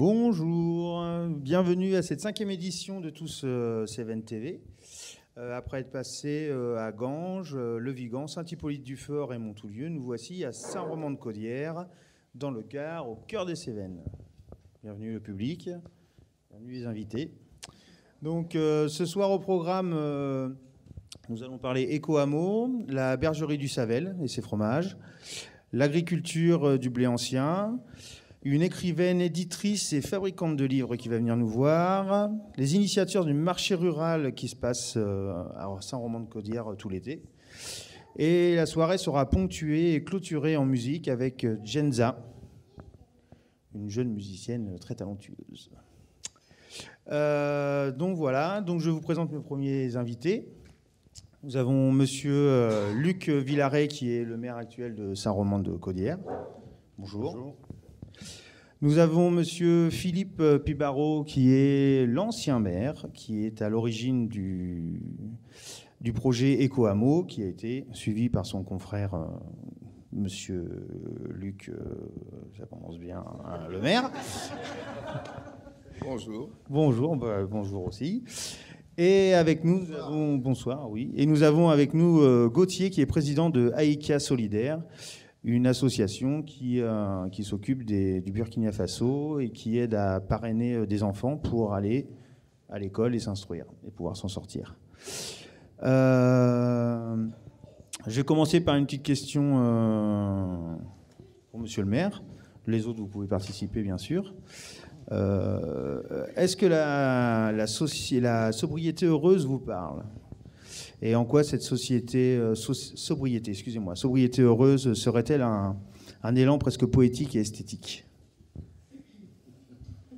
Bonjour, bienvenue à cette 5e édition de Tous Cévennes TV. Après être passé à Ganges, Le Vigan, Saint-Hippolyte-du-Fort et Montoulieu, nous voici à Saint-Romand-de-Caudière, dans le Gard, au cœur des Cévennes. Bienvenue le public, bienvenue les invités. Donc ce soir au programme, nous allons parler éco-hameau, la bergerie du Savel et ses fromages, l'agriculture du blé ancien, une écrivaine, éditrice et fabricante de livres qui va venir nous voir, les initiateurs du marché rural qui se passe à Saint-Romand-de-Caudière tout l'été. Et la soirée sera ponctuée et clôturée en musique avec Genza, une jeune musicienne très talentueuse. Donc voilà, donc je vous présente mes premiers invités. Nous avons monsieur Luc Villaret qui est le maire actuel de Saint-Romand-de-Caudière. Bonjour. Bonjour. Nous avons monsieur Philippe Pibarot qui est l'ancien maire, qui est à l'origine du projet Éco-Hameau, qui a été suivi par son confrère monsieur Luc, ça commence bien, hein, le maire. Bonjour. Bonjour, bonjour aussi. Et avec nous, bonsoir, oui. Et nous avons avec nous Gauthier qui est président de Aïkia Solidaire, une association qui s'occupe du Burkina Faso et qui aide à parrainer des enfants pour aller à l'école et s'instruire et pouvoir s'en sortir. Je vais commencer par une petite question pour monsieur le maire. Les autres, vous pouvez participer, bien sûr. Est-ce que la sobriété heureuse vous parle ? Et en quoi cette sobriété heureuse serait-elle un élan presque poétique et esthétique ?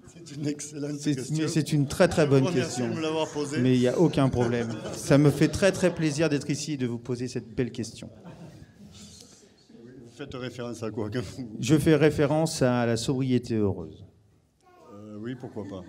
C'est une excellente question. Mais c'est une très très bonne question. Merci de me l'avoir posée. Mais il n'y a aucun problème. Ça me fait très très plaisir d'être ici et de vous poser cette belle question. Vous faites référence à quoi ? Je fais référence à la sobriété heureuse. Oui, pourquoi pas.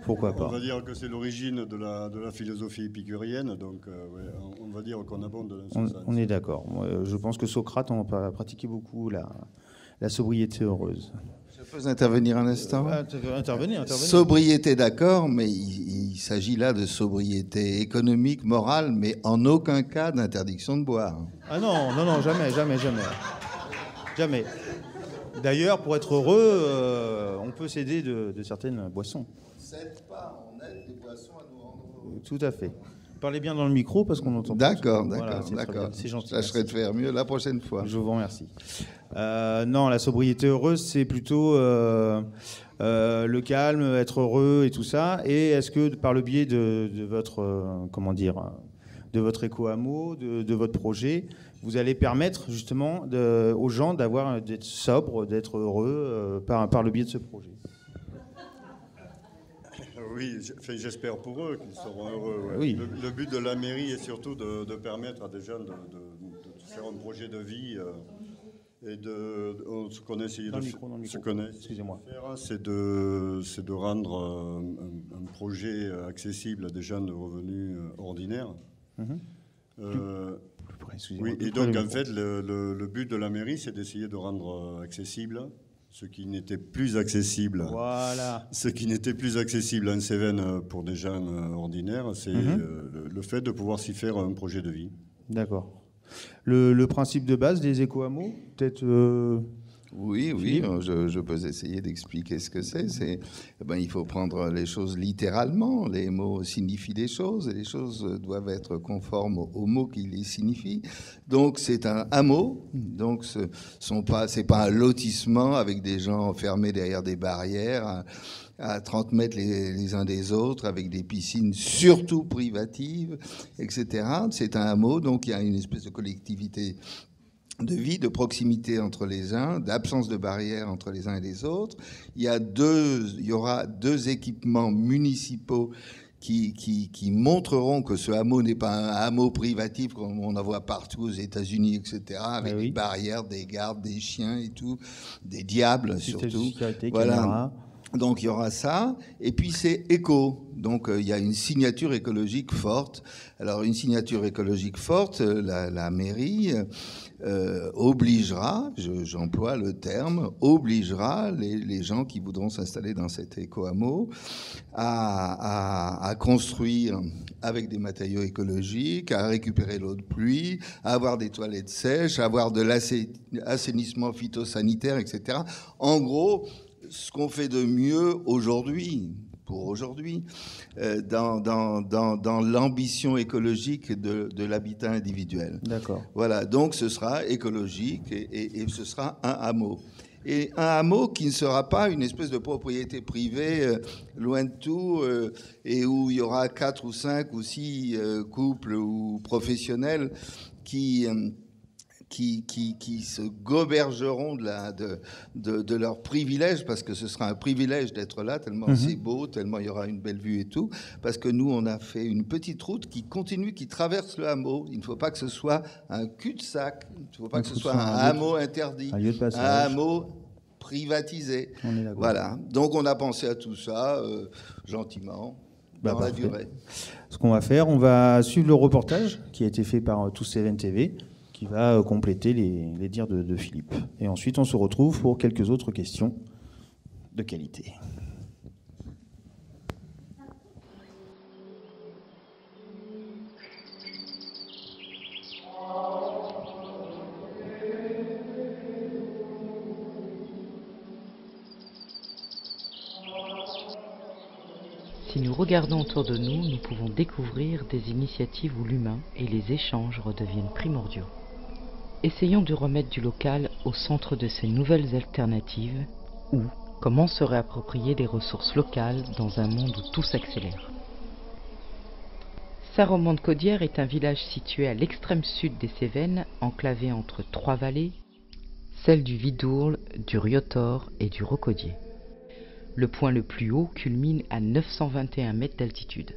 Pourquoi pas. On va dire que c'est l'origine de la philosophie épicurienne, donc ouais, on va dire qu'on abonde dans ce sens. On est d'accord. Je pense que Socrate en a pratiqué beaucoup la sobriété heureuse. Je peux intervenir un instant ? Intervenir. Sobriété, d'accord, mais il s'agit là de sobriété économique, morale, mais en aucun cas d'interdiction de boire. Ah non, jamais. D'ailleurs, pour être heureux, on peut s'aider de certaines boissons. On n'aide pas, on aide des boissons à nous rendre heureux. Tout à fait. Parlez bien dans le micro parce qu'on entend pas. D'accord. C'est gentil. Je tâcherai de faire mieux la prochaine fois. Je vous remercie. Non, la sobriété heureuse, c'est plutôt le calme, être heureux et tout ça. Et est-ce que par le biais de votre, de votre éco-hameau, de votre projet, vous allez permettre justement aux gens d'être sobres, d'être heureux par le biais de ce projet ? Oui, j'espère pour eux qu'ils seront heureux. Ouais. Oui. Le but de la mairie est surtout de permettre à des jeunes de faire un projet de vie et ce qu'on a essayé de faire, excusez-moi, c'est de rendre un projet accessible à des jeunes de revenus ordinaires. Oui, et donc en fait, le but de la mairie, c'est d'essayer de rendre accessible ce qui n'était plus accessible. Voilà. Ce qui n'était plus accessible en Cévennes pour des jeunes ordinaires, c'est le fait de pouvoir s'y faire un projet de vie. D'accord. Le principe de base des éco-hameaux, peut-être. Oui, je peux essayer d'expliquer ce que c'est. Il faut prendre les choses littéralement. Les mots signifient des choses et les choses doivent être conformes aux mots qui les signifient. Donc, c'est un hameau. Donc, c'est pas un lotissement avec des gens enfermés derrière des barrières à 30 mètres les uns des autres, avec des piscines surtout privatives, etc. C'est un hameau, donc il y a une espèce de collectivité de vie, de proximité entre les uns, d'absence de barrières entre les uns et les autres. Il y aura deux équipements municipaux qui montreront que ce hameau n'est pas un hameau privatif comme on en voit partout aux États-Unis, etc., avec des barrières, des gardes, des chiens et tout, des diables surtout. Sécurité, voilà. Caméra. Donc il y aura ça, et puis c'est éco. Donc il y a une signature écologique forte. Alors une signature écologique forte, la mairie obligera, j'emploie le terme, obligera les gens qui voudront s'installer dans cet éco-hameau à construire avec des matériaux écologiques, à récupérer l'eau de pluie, à avoir des toilettes sèches, à avoir de l'assainissement phytosanitaire, etc. En gros, ce qu'on fait de mieux aujourd'hui, pour aujourd'hui, dans l'ambition écologique de l'habitat individuel. D'accord. Voilà, donc ce sera écologique et ce sera un hameau. Et un hameau qui ne sera pas une espèce de propriété privée loin de tout et où il y aura 4 ou 5 ou 6 couples ou professionnels qui se gobergeront de leurs privilèges, parce que ce sera un privilège d'être là, tellement c'est beau, tellement il y aura une belle vue et tout, parce que nous, on a fait une petite route qui continue, qui traverse le hameau. Il ne faut pas que ce soit un cul-de-sac, il ne faut pas que ce soit un hameau interdit, un hameau privatisé. On est d'accord. Voilà, donc on a pensé à tout ça gentiment, dans la durée. Ce qu'on va faire, on va suivre le reportage qui a été fait par Tous Cévennes TV, qui va compléter les dires de Philippe. Et ensuite, on se retrouve pour quelques autres questions de qualité. Si nous regardons autour de nous, nous pouvons découvrir des initiatives où l'humain et les échanges redeviennent primordiaux. Essayons de remettre du local au centre de ces nouvelles alternatives ou comment se réapproprier des ressources locales dans un monde où tout s'accélère. Saint-Romand-de-Caudière est un village situé à l'extrême sud des Cévennes, enclavé entre 3 vallées, celles du Vidourle, du Riotor et du Rocaudier. Le point le plus haut culmine à 921 mètres d'altitude.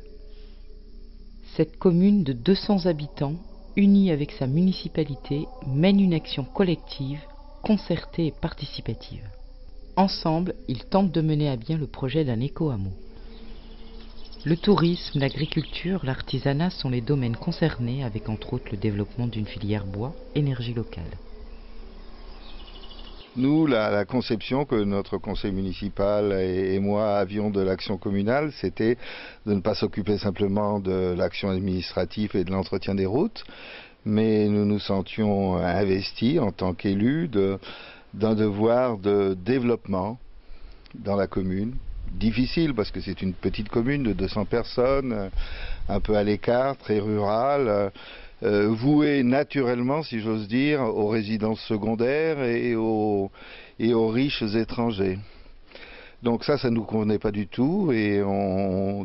Cette commune de 200 habitants, unie avec sa municipalité, mène une action collective, concertée et participative. Ensemble, ils tentent de mener à bien le projet d'un éco-hameau. Le tourisme, l'agriculture, l'artisanat sont les domaines concernés, avec entre autres le développement d'une filière bois, énergie locale. Nous, la conception que notre conseil municipal et moi avions de l'action communale, c'était de ne pas s'occuper simplement de l'action administrative et de l'entretien des routes, mais nous nous sentions investis en tant qu'élus d'un devoir de développement dans la commune. Difficile parce que c'est une petite commune de 200 personnes, un peu à l'écart, très rurale, vouée naturellement, si j'ose dire, aux résidences secondaires et aux riches étrangers. Donc ça nous convenait pas du tout, et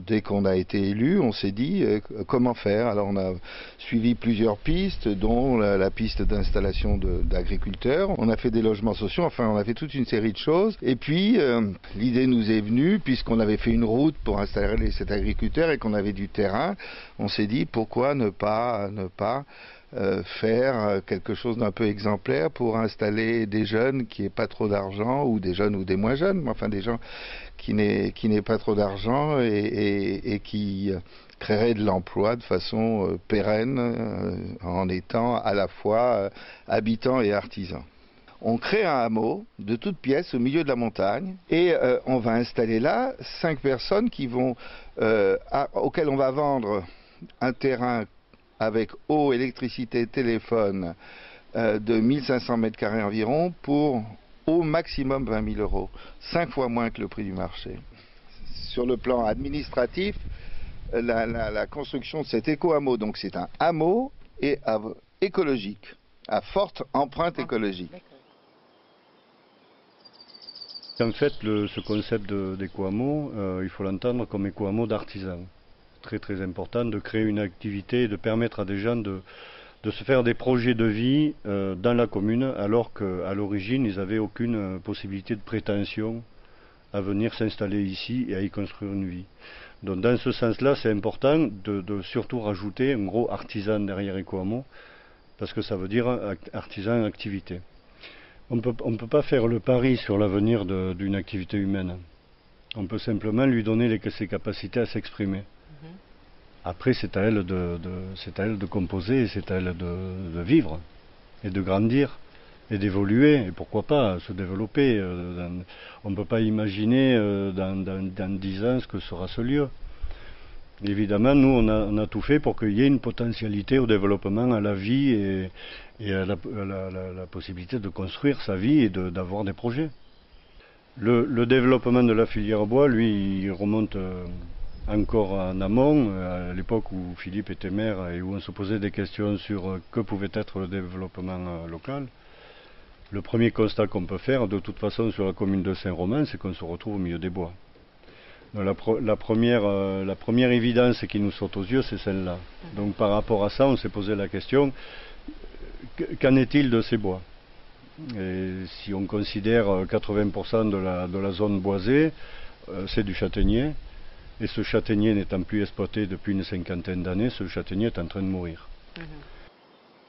dès qu'on a été élu, on s'est dit comment faire. Alors on a suivi plusieurs pistes, dont la piste d'installation d'agriculteurs. On a fait des logements sociaux, enfin on a fait toute une série de choses. Et puis l'idée nous est venue, puisqu'on avait fait une route pour installer cet agriculteur et qu'on avait du terrain, on s'est dit pourquoi ne pas faire quelque chose d'un peu exemplaire pour installer des jeunes qui n'aient pas trop d'argent, ou des jeunes ou des moins jeunes, mais enfin des gens qui n'aient pas trop d'argent et qui créeraient de l'emploi de façon pérenne en étant à la fois habitants et artisans. On crée un hameau de toutes pièces au milieu de la montagne et on va installer là 5 personnes auxquelles on va vendre un terrain avec eau, électricité, téléphone de 1500 mètres carrés environ pour au maximum 20 000 euros, 5 fois moins que le prix du marché. Sur le plan administratif, la construction de cet éco-hameau, donc c'est un hameau écologique, à forte empreinte écologique. En fait, ce concept d'éco-hameau, il faut l'entendre comme éco-hameau d'artisans. Très très important de créer une activité et de permettre à des gens de se faire des projets de vie dans la commune, alors qu'à l'origine ils n'avaient aucune possibilité de prétention à venir s'installer ici et à y construire une vie. Donc dans ce sens-là, c'est important de surtout rajouter un gros artisan derrière éco-hameau, parce que ça veut dire artisan activité. On peut pas faire le pari sur l'avenir d'une activité humaine. On peut simplement lui donner ses capacités à s'exprimer. Après, c'est à elle de composer, c'est à elle de vivre et de grandir et d'évoluer, et pourquoi pas se développer. On ne peut pas imaginer dans 10 ans ce que sera ce lieu. Évidemment, nous, on a tout fait pour qu'il y ait une potentialité au développement, à la vie et à la possibilité de construire sa vie et d'avoir des projets. Le développement de la filière bois, lui, il remonte encore en amont, à l'époque où Philippe était maire et où on se posait des questions sur que pouvait être le développement local. Le premier constat qu'on peut faire, de toute façon, sur la commune de Saint-Romain, c'est qu'on se retrouve au milieu des bois. Donc la première évidence qui nous saute aux yeux, c'est celle-là. Donc par rapport à ça, on s'est posé la question, qu'en est-il de ces bois? Et si on considère 80% de la zone boisée, c'est du châtaignier. Et ce châtaignier n'étant plus exploité depuis une 50aine d'années, ce châtaignier est en train de mourir.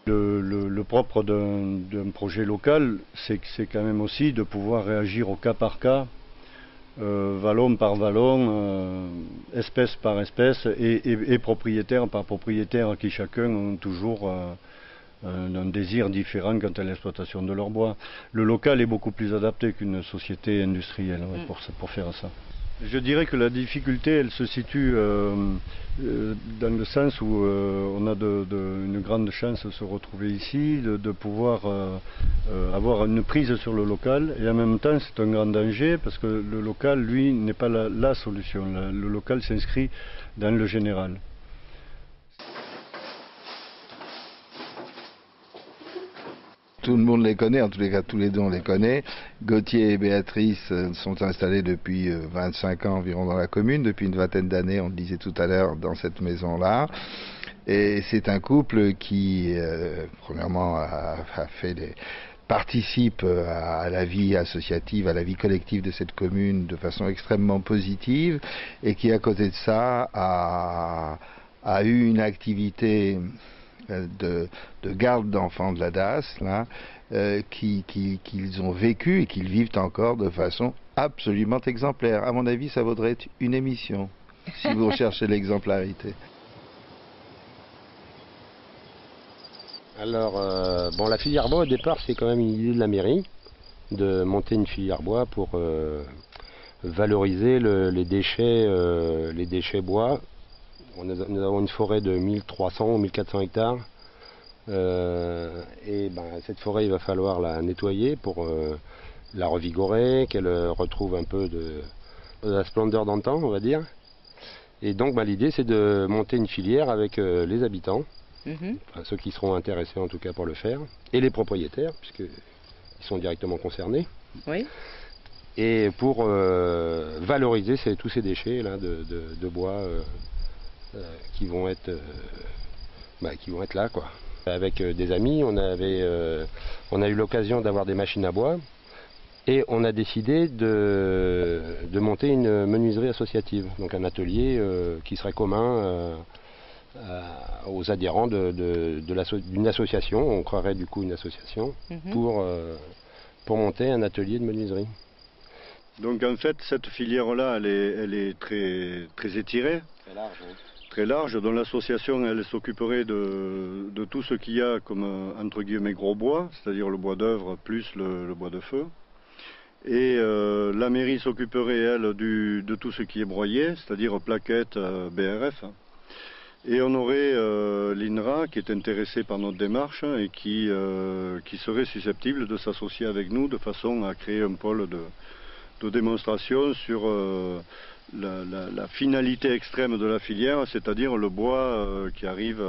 Le propre d'un projet local, c'est quand même aussi de pouvoir réagir au cas par cas, vallon par vallon, espèce par espèce, et propriétaire par propriétaire, qui chacun ont toujours un désir différent quant à l'exploitation de leur bois. Le local est beaucoup plus adapté qu'une société industrielle pour faire ça. Je dirais que la difficulté, elle se situe dans le sens où on a une grande chance de se retrouver ici, de pouvoir avoir une prise sur le local, et en même temps c'est un grand danger parce que le local, lui, n'est pas la solution. Le local s'inscrit dans le général. Tout le monde les connaît, en tous les cas tous les deux on les connaît. Gauthier et Béatrice sont installés depuis 25 ans environ dans la commune, depuis une vingtaine d'années, on le disait tout à l'heure, dans cette maison-là. Et c'est un couple qui, premièrement, participe à la vie associative, à la vie collective de cette commune de façon extrêmement positive, et qui, à côté de ça, a eu une activité de garde d'enfants de la DAS, là, qu'ils ont vécu et qu'ils vivent encore de façon absolument exemplaire. À mon avis, ça vaudrait une émission, si vous recherchez l'exemplarité. Alors, bon, la filière bois, au départ, c'est quand même une idée de la mairie, de monter une filière bois pour valoriser les déchets bois. Nous avons une forêt de 1300 ou 1400 hectares. Et cette forêt, il va falloir la nettoyer pour la revigorer, qu'elle retrouve un peu de la splendeur d'antan, on va dire. Et donc l'idée, c'est de monter une filière avec les habitants, enfin, ceux qui seront intéressés en tout cas pour le faire, et les propriétaires, puisqu'ils sont directement concernés. Oui. Et pour valoriser tous ces déchets là, de bois qui vont être là, quoi. Avec des amis, on a eu l'occasion d'avoir des machines à bois et on a décidé de monter une menuiserie associative, donc un atelier qui serait commun aux adhérents d'une association. On croirait du coup une association pour monter un atelier de menuiserie. Donc en fait, cette filière-là, elle est très, très étirée. Très large, oui. Très large, dont l'association, elle s'occuperait de tout ce qu'il y a comme, entre guillemets, gros bois, c'est-à-dire le bois d'œuvre plus le bois de feu. Et la mairie s'occuperait, elle, de tout ce qui est broyé, c'est-à-dire plaquettes, BRF. Et on aurait l'INRA qui est intéressée par notre démarche et qui serait susceptible de s'associer avec nous de façon à créer un pôle de démonstration sur la finalité extrême de la filière, c'est-à-dire le bois qui arrive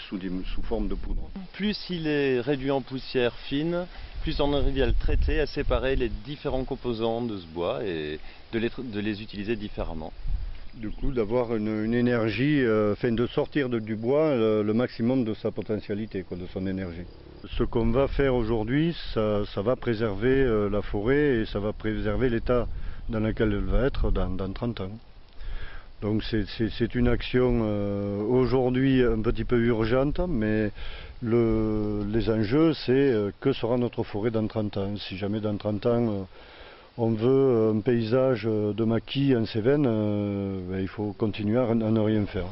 sous forme de poudre. Plus il est réduit en poussière fine, plus on arrive à le traiter, à séparer les différents composants de ce bois et de les utiliser différemment. Du coup, d'avoir une énergie, de sortir du bois le maximum de sa potentialité, de son énergie. Ce qu'on va faire aujourd'hui, ça va préserver la forêt et ça va préserver l'état dans lequel elle va être dans 30 ans. Donc c'est une action aujourd'hui un petit peu urgente, mais les enjeux, c'est que sera notre forêt dans 30 ans. Si jamais dans 30 ans on veut un paysage de maquis en Cévennes, il faut continuer à ne rien faire.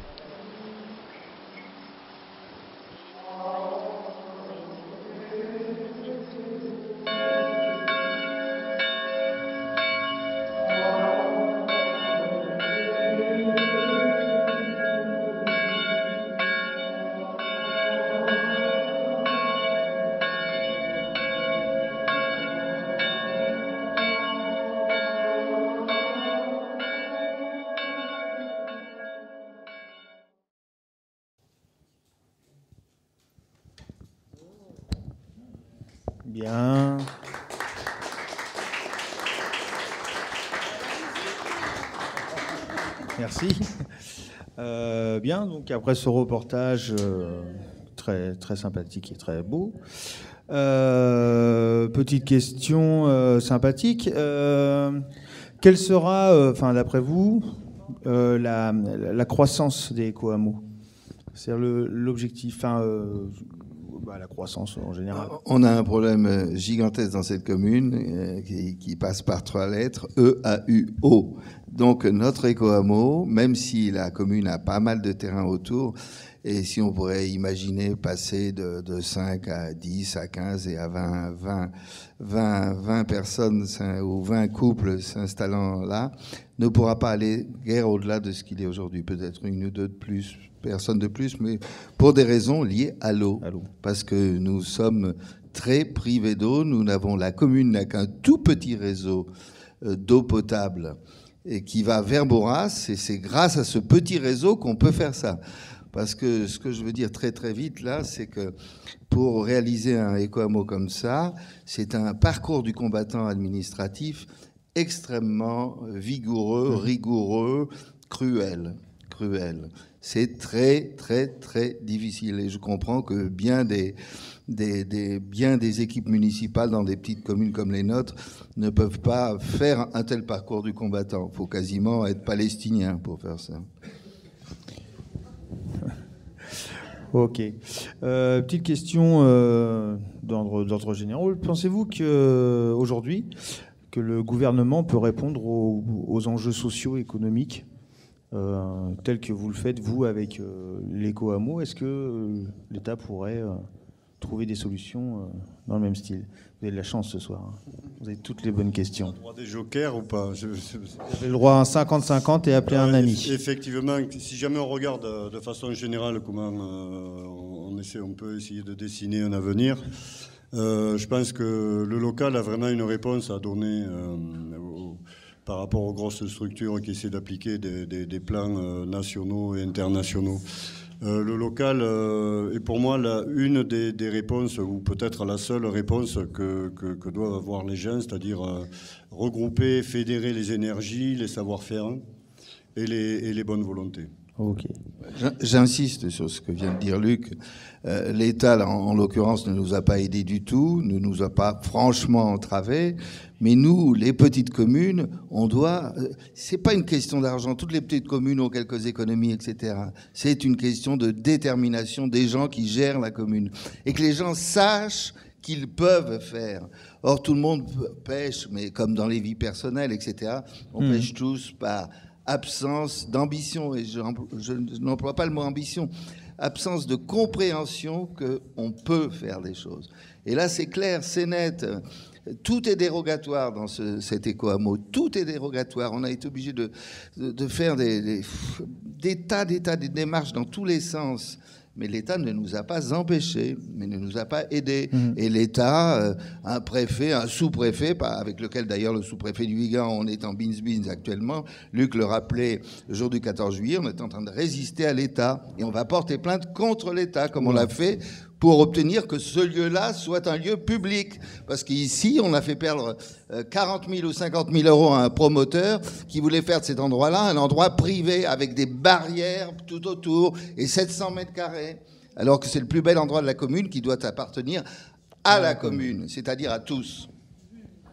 Bien. Merci. Bien, donc après ce reportage très, très sympathique et très beau, petite question sympathique. Quelle sera, d'après vous, la croissance des éco-hameaux? C'est-à-dire l'objectif, la croissance en général. On a un problème gigantesque dans cette commune qui passe par 3 lettres, E-A-U-O. Donc notre éco-hameau, même si la commune a pas mal de terrain autour, et si on pourrait imaginer passer de 5 à 10 à 15 et à 20 personnes ou 20 couples s'installant là, ne pourra pas aller guère au-delà de ce qu'il est aujourd'hui. Peut-être 1 ou 2 de plus, personnes de plus, mais pour des raisons liées à l'eau. Parce que nous sommes très privés d'eau. La commune n'a qu'un tout petit réseau d'eau potable et qui va vers Bourras, et c'est grâce à ce petit réseau qu'on peut faire ça. Parce que ce que je veux dire très très vite là, c'est que pour réaliser un éco-hameau comme ça, c'est un parcours du combattant administratif extrêmement vigoureux, rigoureux, cruel. C'est très très très difficile, et je comprends que bien des équipes municipales dans des petites communes comme les nôtres ne peuvent pas faire un tel parcours du combattant. Il faut quasiment être palestinien pour faire ça. Ok. Petite question d'ordre général. Pensez-vous qu'aujourd'hui, que le gouvernement peut répondre aux enjeux socio-économiques tels que vous le faites, vous, avec l'éco-hameau? Est-ce que l'État pourrait trouver des solutions dans le même style? Vous avez de la chance ce soir. Vous avez toutes les bonnes questions. Le droit des jokers ou pas? Vous avez le droit à un 50-50 et appeler un ami. Effectivement, si jamais on regarde de façon générale comment on peut essayer de dessiner un avenir, je pense que le local a vraiment une réponse à donner par rapport aux grosses structures qui essaient d'appliquer des plans nationaux et internationaux. Le local est pour moi une des réponses, ou peut-être la seule réponse que doivent avoir les gens, c'est-à-dire regrouper, fédérer les énergies, les savoir-faire et les bonnes volontés. Ok. J'insiste sur ce que vient de dire Luc. L'État, en l'occurrence, ne nous a pas aidés du tout, ne nous a pas franchement entravés. Mais nous, les petites communes, c'est pas une question d'argent. Toutes les petites communes ont quelques économies, etc. C'est une question de détermination des gens qui gèrent la commune. Et que les gens sachent qu'ils peuvent faire. Or, tout le monde pêche, mais comme dans les vies personnelles, etc., on pêche tous par absence d'ambition. Et je n'emploie pas le mot ambition. Absence de compréhension qu'on peut faire des choses. Et là, c'est clair, c'est net. Tout est dérogatoire dans cet éco-hameau. Tout est dérogatoire. On a été obligé de faire des tas de démarches dans tous les sens. Mais l'État ne nous a pas empêchés, mais ne nous a pas aidés. Et l'État, un préfet, un sous-préfet, avec lequel d'ailleurs le sous-préfet du Vigan, on est en beans actuellement, Luc le rappelait le jour du 14 juillet, on est en train de résister à l'État. Et on va porter plainte contre l'État, comme on l'a fait, pour obtenir que ce lieu-là soit un lieu public. Parce qu'ici, on a fait perdre 40 000 ou 50 000 euros à un promoteur qui voulait faire de cet endroit-là un endroit privé avec des barrières tout autour et 700 mètres carrés. Alors que c'est le plus bel endroit de la commune qui doit appartenir à la commune, c'est-à-dire à tous.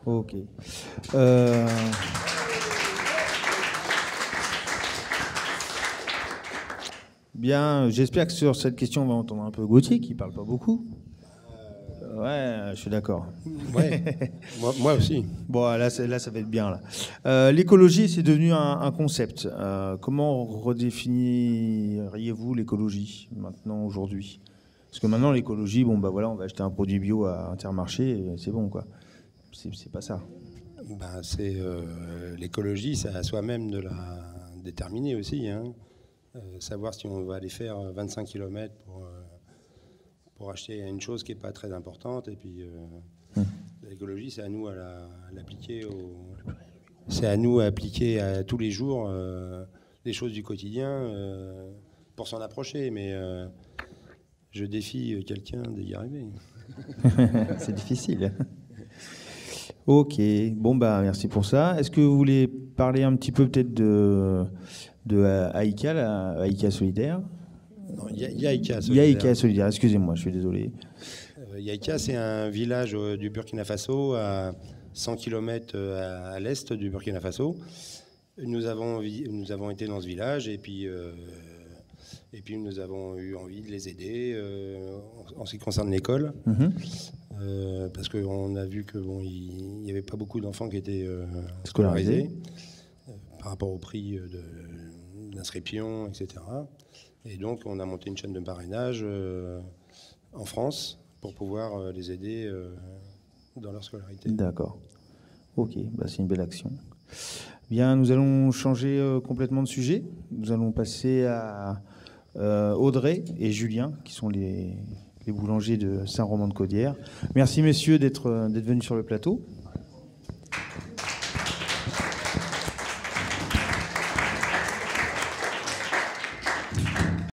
Ok. Bien, j'espère que sur cette question, on va entendre un peu Gauthier, qui ne parle pas beaucoup. Ouais, je suis d'accord. Ouais, moi aussi. Bon, là, ça va être bien. Là. L'écologie, c'est devenu un concept. Comment redéfiniriez-vous l'écologie maintenant, aujourd'hui? Parce que maintenant, l'écologie, bon, bah voilà, on va acheter un produit bio à Intermarché, et c'est bon, quoi. C'est pas ça. Ben, c'est l'écologie, c'est à soi-même de la déterminer aussi. Hein. Savoir si on va aller faire 25 km pour acheter une chose qui n'est pas très importante. Et puis, l'écologie, c'est à nous à l'appliquer. C'est à nous à appliquer à tous les jours les choses du quotidien pour s'en approcher. Mais je défie quelqu'un d'y arriver. C'est difficile. Ok, bon bah merci pour ça. Est-ce que vous voulez parler un petit peu peut-être de Aïka, Aïka Solidaire? Non, Yaïka Solidaire. Yaïka Solidaire, excusez-moi, je suis désolé. Yaïka, c'est un village du Burkina Faso, à 100 km à l'est du Burkina Faso. Nous avons été dans ce village et puis nous avons eu envie de les aider en ce qui concerne l'école. Parce qu'on a vu qu'il n'y avait pas beaucoup d'enfants qui étaient scolarisés par rapport au prix d'inscription, etc. Et donc, on a monté une chaîne de parrainage en France pour pouvoir les aider dans leur scolarité. D'accord. Ok, bah, c'est une belle action. Bien, nous allons changer complètement de sujet. Nous allons passer à Audrey et Julien, qui sont les boulangers de Saint-Roman-de-Caudière. Merci, messieurs, d'être venus sur le plateau.